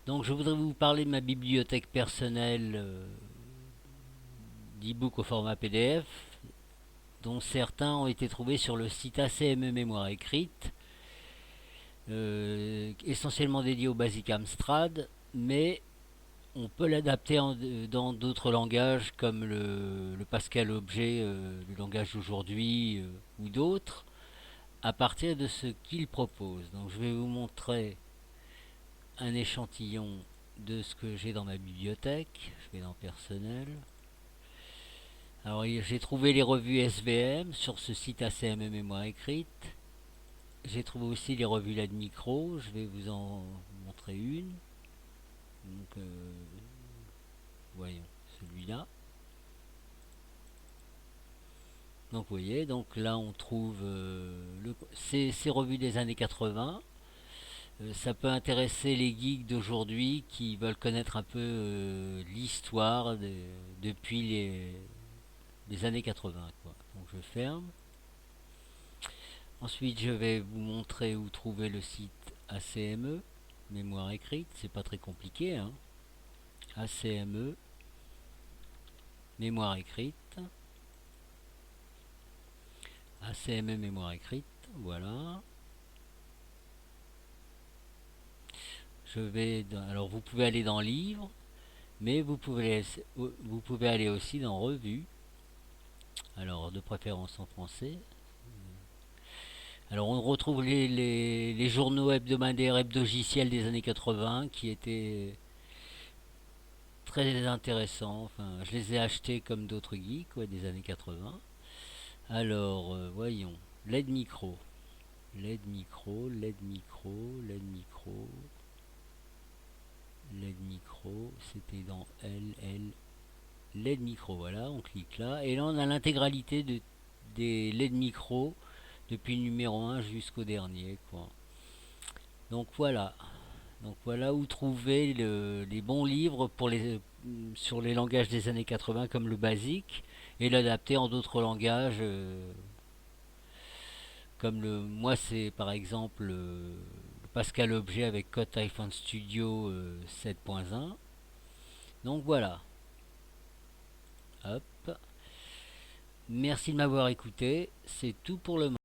Donc je voudrais vous parler de ma bibliothèque personnelle d'e-book au format PDF, dont certains ont été trouvés sur le site ACME Mémoire Écrite, essentiellement dédié au Basic Amstrad, mais on peut l'adapter dans d'autres langages comme le Pascal Objet, le langage d'aujourd'hui, ou d'autres, à partir de ce qu'il propose. Donc je vais vous montrer un échantillon de ce que j'ai dans ma bibliothèque. Je vais dans personnel. Alors j'ai trouvé les revues SVM sur ce site ACM Mémoire Écrite. J'ai trouvé aussi les revues LED Micro. Je vais vous en montrer une. Donc voyons celui-là. Donc vous voyez, donc là on trouve ces revues des années 80. Ça peut intéresser les geeks d'aujourd'hui qui veulent connaître un peu l'histoire depuis les années 80, quoi. Donc je ferme. Ensuite, je vais vous montrer où trouver le site ACME, mémoire écrite. C'est pas très compliqué, hein. ACME, mémoire écrite. ACME, mémoire écrite. Voilà. Alors, vous pouvez aller dans Livres, mais vous pouvez aller aussi dans Revue. Alors, de préférence en français. Alors, on retrouve les journaux hebdomadaires, hebdogiciels des années 80 qui étaient très intéressants. Enfin, je les ai achetés comme d'autres geeks, ouais, des années 80. Alors, voyons. LED micro. LED micro, LED micro, LED micro, LED micro. C'était dans LED micro. Voilà, on clique là. Et là, on a l'intégralité des LED micro depuis le numéro 1 jusqu'au dernier, quoi. Donc voilà. Donc voilà où trouver les bons livres sur les langages des années 80 comme le basique et l'adapter en d'autres langages comme moi c'est par exemple le Pascal Objet avec Code Typhon Studio 7.1. Donc voilà. Hop. Merci de m'avoir écouté. C'est tout pour le moment.